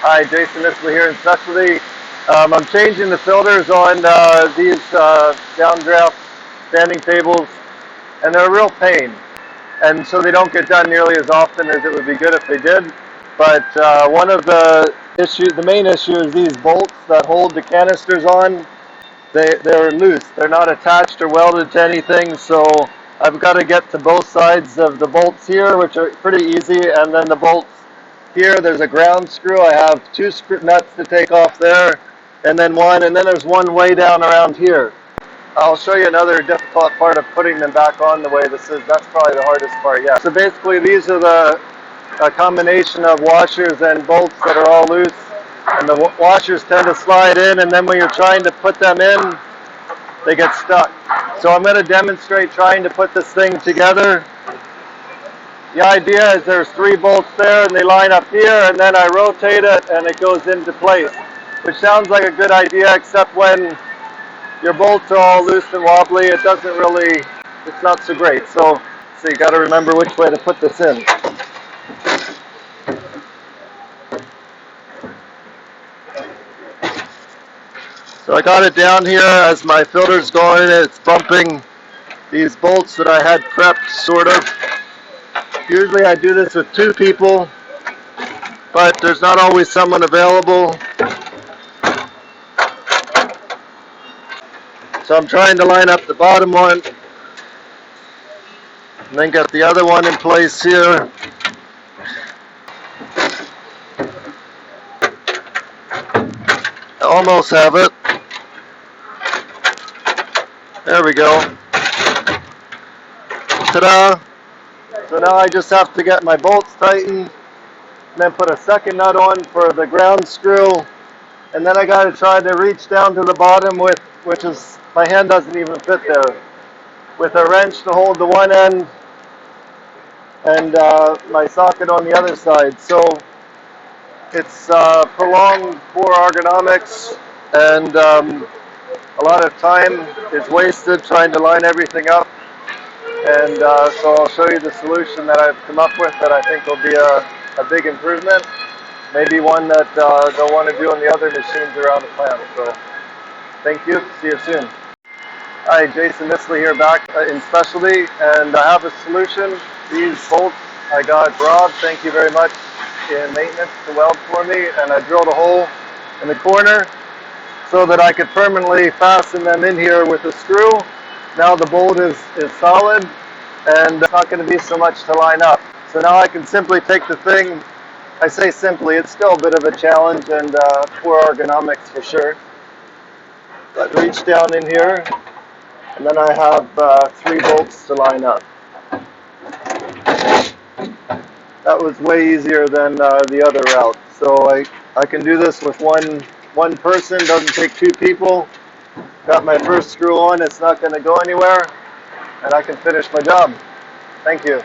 Hi, Jason Nisley here in Specialty. I'm changing the filters on these downdraft standing tables, and they're a real pain. And so they don't get done nearly as often as it would be good if they did. But one of the issues, the main issue, is these bolts that hold the canisters on. They're loose. They're not attached or welded to anything. So I've got to get to both sides of the bolts here, which are pretty easy, and then the bolts here. There's a ground screw. I have two nuts to take off there, and then there's one way down around here. I'll show you another difficult part of putting them back on the way this is. That's probably the hardest part, yeah. So basically these are a combination of washers and bolts that are all loose, and the washers tend to slide in, and then when you're trying to put them in, they get stuck. So I'm going to demonstrate trying to put this thing together. The idea is there's three bolts there, and they line up here, and then I rotate it and it goes into place, which sounds like a good idea, except when your bolts are all loose and wobbly, it doesn't really, it's not so great. So you got to remember which way to put this in. So I got it down here as my filter's going. It's bumping these bolts that I had prepped, sort of. Usually I do this with two people, but there's not always someone available. So I'm trying to line up the bottom one, and then get the other one in place here. I almost have it. There we go. Ta-da! So now I just have to get my bolts tightened, and then put a second nut on for the ground screw, and then I got to try to reach down to the bottom which is, my hand doesn't even fit there, with a wrench to hold the one end and my socket on the other side. So it's prolonged poor ergonomics, and a lot of time is wasted trying to line everything up. And so I'll show you the solution that I've come up with that I think will be a big improvement. Maybe one that they'll want to do on the other machines around the plant. So thank you. See you soon. Hi, Jason Nisley here back in Specialty, and I have a solution. These bolts I got Rob, thank you very much, in maintenance to weld for me, and I drilled a hole in the corner so that I could permanently fasten them in here with a screw. Now the bolt is solid, and it's not going to be so much to line up. So now I can simply take the thing. I say simply, it's still a bit of a challenge and poor ergonomics for sure. But reach down in here, and then I have three bolts to line up. That was way easier than the other route. So I can do this with one person, doesn't take two people. Got my first screw on, it's not going to go anywhere, and I can finish my job. Thank you.